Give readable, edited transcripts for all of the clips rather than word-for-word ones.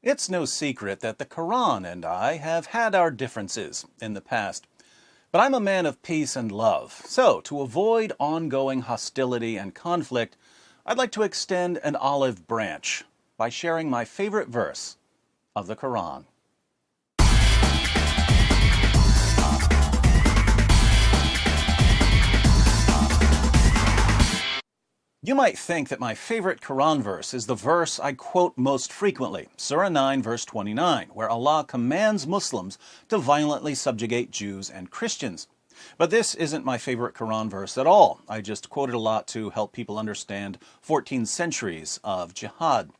It's no secret that the Quran and I have had our differences in the past. But I'm a man of peace and love, so to avoid ongoing hostility and conflict, I'd like to extend an olive branch by sharing my favorite verse of the Quran. You might think that my favorite Quran verse is the verse I quote most frequently, Surah 9 verse 29, where Allah commands Muslims to violently subjugate Jews and Christians. But this isn't my favorite Quran verse at all. I just quote it a lot to help people understand 14 centuries of jihad.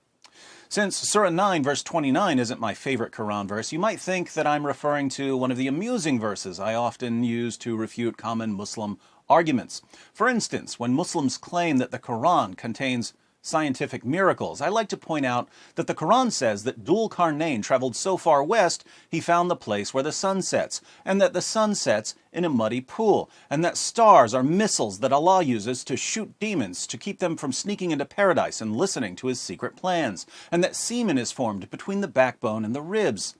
Since Surah 9 verse 29 isn't my favorite Quran verse, you might think that I'm referring to one of the amusing verses I often use to refute common Muslim arguments. For instance, when Muslims claim that the Quran contains scientific miracles, I like to point out that the Quran says that Dhul Qarnayn traveled so far west he found the place where the sun sets, and that the sun sets in a muddy pool, and that stars are missiles that Allah uses to shoot demons to keep them from sneaking into paradise and listening to his secret plans, and that semen is formed between the backbone and the ribs.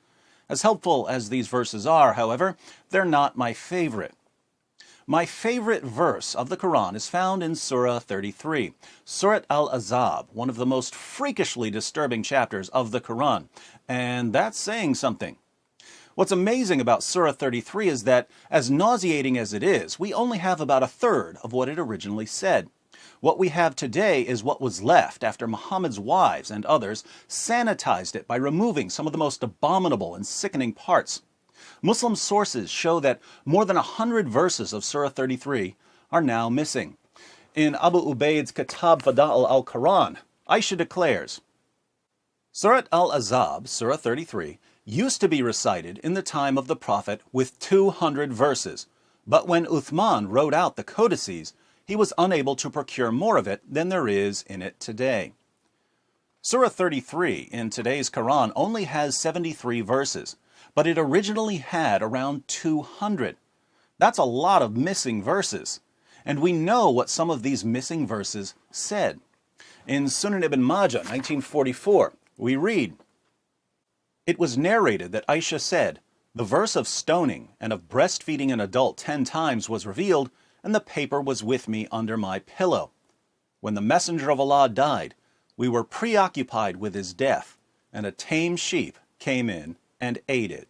As helpful as these verses are, however, they're not my favorite. My favorite verse of the Quran is found in Surah 33, Surat al-Ahzab, one of the most freakishly disturbing chapters of the Quran, and that's saying something. What's amazing about Surah 33 is that, as nauseating as it is, we only have about a third of what it originally said. What we have today is what was left after Muhammad's wives and others sanitized it by removing some of the most abominable and sickening parts. Muslim sources show that more than 100 verses of Surah 33 are now missing. In Abu Ubaid's Kitab Fada'il al-Quran, Ayah declares, Surat al-Ahzab, Surah 33, used to be recited in the time of the Prophet with 200 verses, but when Uthman wrote out the codices, he was unable to procure more of it than there is in it today. Surah 33 in today's Quran only has 73 verses, but it originally had around 200. That's a lot of missing verses. And we know what some of these missing verses said. In Sunan ibn Majah, 1944, we read, It was narrated that Ayah said, the verse of stoning and of breastfeeding an adult 10 times was revealed, and the paper was with me under my pillow. When the Messenger of Allah died, we were preoccupied with his death, and a tame sheep came in and ate it.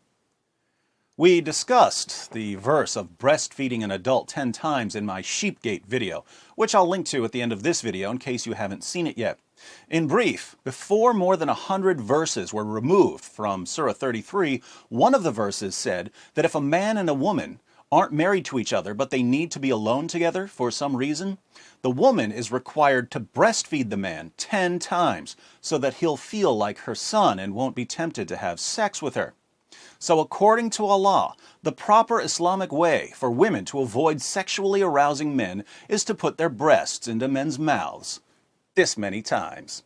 We discussed the verse of breastfeeding an adult 10 times in my Sheepgate video, which I'll link to at the end of this video in case you haven't seen it yet. In brief, before more than 100 verses were removed from Surah 33, one of the verses said that if a man and a woman aren't married to each other but they need to be alone together for some reason, the woman is required to breastfeed the man 10 times so that he'll feel like her son and won't be tempted to have sex with her. So according to Allah, the proper Islamic way for women to avoid sexually arousing men is to put their breasts into men's mouths this many times.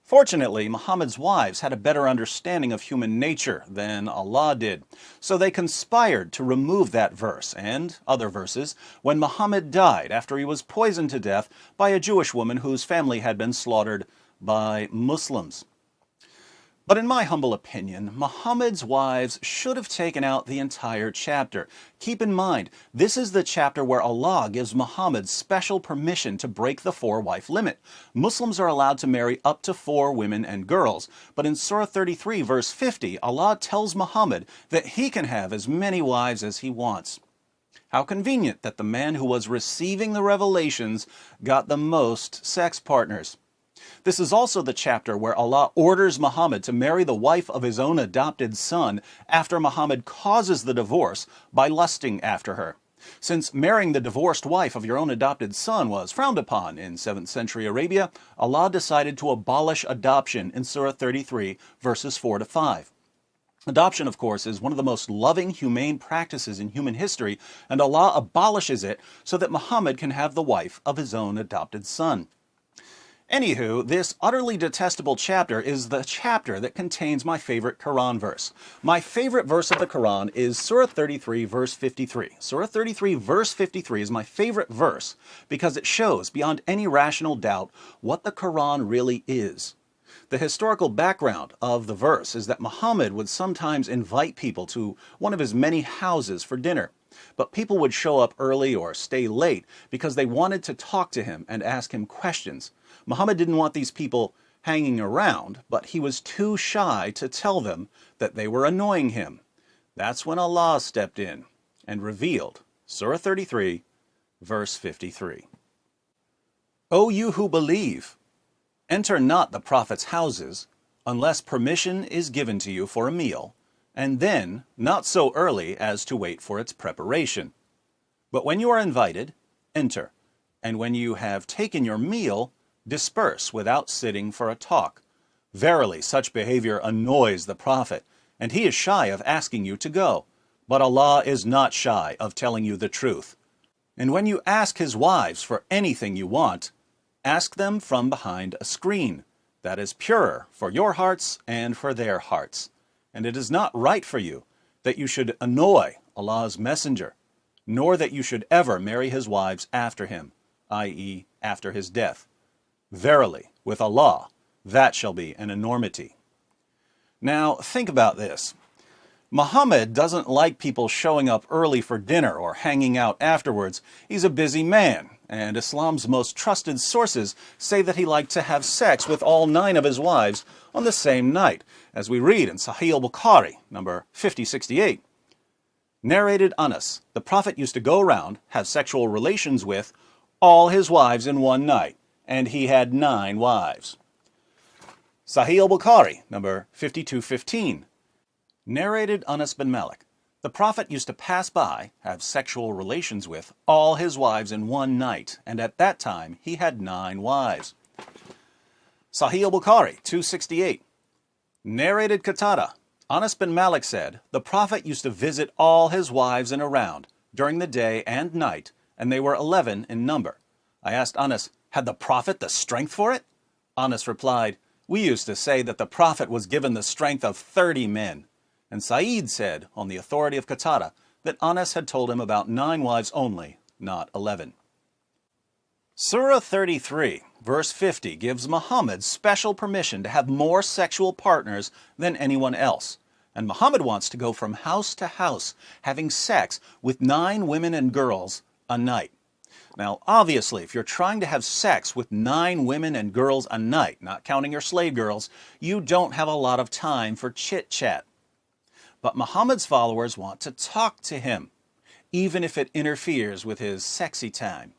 Fortunately, Muhammad's wives had a better understanding of human nature than Allah did, so they conspired to remove that verse and other verses when Muhammad died after he was poisoned to death by a Jewish woman whose family had been slaughtered by Muslims. But in my humble opinion, Muhammad's wives should have taken out the entire chapter. Keep in mind, this is the chapter where Allah gives Muhammad special permission to break the 4-wife limit. Muslims are allowed to marry up to 4 women and girls, but in Surah 33, verse 50, Allah tells Muhammad that he can have as many wives as he wants. How convenient that the man who was receiving the revelations got the most sex partners. This is also the chapter where Allah orders Muhammad to marry the wife of his own adopted son after Muhammad causes the divorce by lusting after her. Since marrying the divorced wife of your own adopted son was frowned upon in 7th century Arabia, Allah decided to abolish adoption in Surah 33, verses 4 to 5. Adoption, of course, is one of the most loving, humane practices in human history, and Allah abolishes it so that Muhammad can have the wife of his own adopted son. Anywho, this utterly detestable chapter is the chapter that contains my favorite Quran verse. My favorite verse of the Quran is Surah 33, verse 53. Surah 33, verse 53 is my favorite verse because it shows beyond any rational doubt what the Quran really is. The historical background of the verse is that Muhammad would sometimes invite people to one of his many houses for dinner, but people would show up early or stay late because they wanted to talk to him and ask him questions. Muhammad didn't want these people hanging around, but he was too shy to tell them that they were annoying him. That's when Allah stepped in and revealed Surah 33, verse 53. O you who believe, enter not the Prophet's houses unless permission is given to you for a meal, and then not so early as to wait for its preparation. But when you are invited, enter, and when you have taken your meal, disperse without sitting for a talk. Verily, such behavior annoys the Prophet, and he is shy of asking you to go. But Allah is not shy of telling you the truth. And when you ask his wives for anything you want, ask them from behind a screen that is purer for your hearts and for their hearts. And it is not right for you that you should annoy Allah's messenger, nor that you should ever marry his wives after him, i.e., after his death. Verily, with Allah, that shall be an enormity. Now, think about this. Muhammad doesn't like people showing up early for dinner or hanging out afterwards. He's a busy man, and Islam's most trusted sources say that he liked to have sex with all 9 of his wives on the same night, as we read in Sahih al-Bukhari, number 5068. Narrated Anas, the Prophet used to go around, have sexual relations with all his wives in one night, and he had 9 wives. Sahih al-Bukhari, number 5215. Narrated Anas bin Malik, the Prophet used to pass by, have sexual relations with all his wives in one night, and at that time he had 9 wives. Sahih al-Bukhari, 268. Narrated Qatada, Anas bin Malik said, the Prophet used to visit all his wives in a round, during the day and night, and they were 11 in number. I asked Anas, had the Prophet the strength for it? Anas replied, we used to say that the Prophet was given the strength of 30 men. And Sa'id said, on the authority of Qatada, that Anas had told him about 9 wives only, not 11. Surah 33, verse 50, gives Muhammad special permission to have more sexual partners than anyone else. And Muhammad wants to go from house to house, having sex with 9 women and girls a night. Now, obviously, if you're trying to have sex with 9 women and girls a night, not counting your slave girls, you don't have a lot of time for chit-chat. But Muhammad's followers want to talk to him, even if it interferes with his sexy time.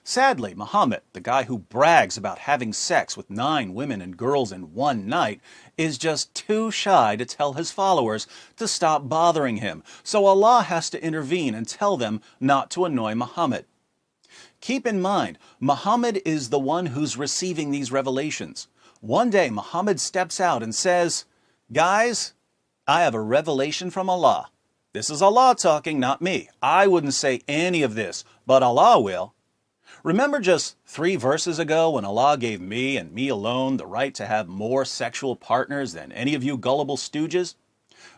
Sadly, Muhammad, the guy who brags about having sex with 9 women and girls in one night, is just too shy to tell his followers to stop bothering him, so Allah has to intervene and tell them not to annoy Muhammad. Keep in mind, Muhammad is the one who's receiving these revelations. One day, Muhammad steps out and says, guys, I have a revelation from Allah. This is Allah talking, not me. I wouldn't say any of this, but Allah will. Remember just 3 verses ago when Allah gave me and me alone the right to have more sexual partners than any of you gullible stooges?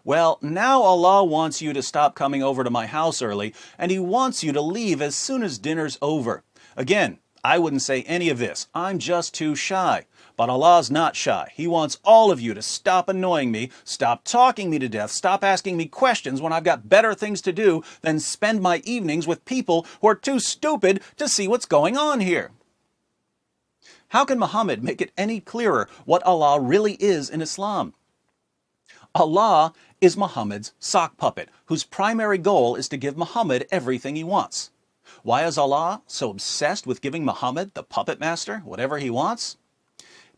Well, now Allah wants you to stop coming over to my house early, and He wants you to leave as soon as dinner's over. Again, I wouldn't say any of this. I'm just too shy. But Allah's not shy. He wants all of you to stop annoying me, stop talking me to death, stop asking me questions when I've got better things to do than spend my evenings with people who are too stupid to see what's going on here. How can Muhammad make it any clearer what Allah really is in Islam? Allah is Muhammad's sock puppet, whose primary goal is to give Muhammad everything he wants. Why is Allah so obsessed with giving Muhammad, the puppet master, whatever he wants?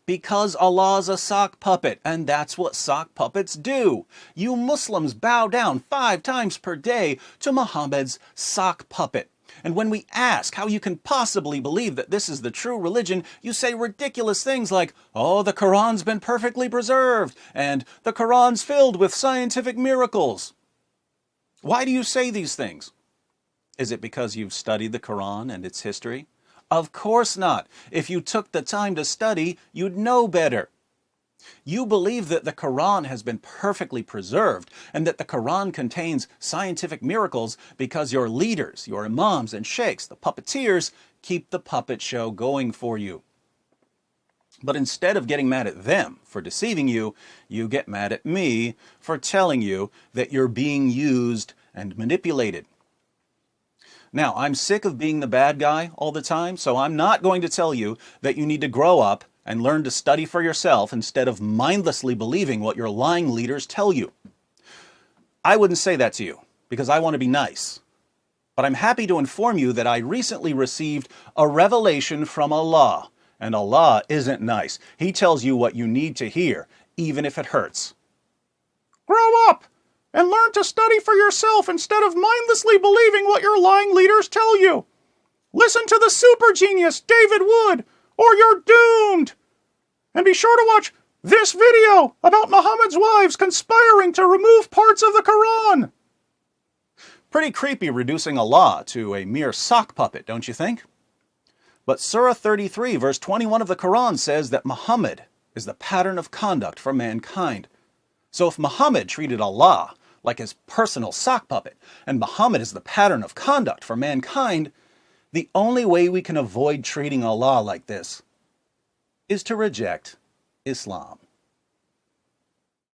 Because Allah's a sock puppet, and that's what sock puppets do. You Muslims bow down 5 times per day to Muhammad's sock puppet. And when we ask how you can possibly believe that this is the true religion, you say ridiculous things like, oh, the Quran's been perfectly preserved, and the Quran's filled with scientific miracles. Why do you say these things? Is it because you've studied the Quran and its history? Of course not. If you took the time to study, you'd know better. You believe that the Quran has been perfectly preserved and that the Quran contains scientific miracles because your leaders, your imams and sheikhs, the puppeteers, keep the puppet show going for you. But instead of getting mad at them for deceiving you, you get mad at me for telling you that you're being used and manipulated. Now, I'm sick of being the bad guy all the time, so I'm not going to tell you that you need to grow up and learn to study for yourself instead of mindlessly believing what your lying leaders tell you. I wouldn't say that to you because I want to be nice. But I'm happy to inform you that I recently received a revelation from Allah. And Allah isn't nice. He tells you what you need to hear, even if it hurts. Grow up and learn to study for yourself instead of mindlessly believing what your lying leaders tell you. Listen to the super genius David Wood, or you're doomed. And be sure to watch this video about Muhammad's wives conspiring to remove parts of the Quran. Pretty creepy reducing Allah to a mere sock puppet, don't you think? But Surah 33, verse 21 of the Quran says that Muhammad is the pattern of conduct for mankind. So if Muhammad treated Allah like his personal sock puppet, and Muhammad is the pattern of conduct for mankind, the only way we can avoid treating Allah like this is to reject Islam.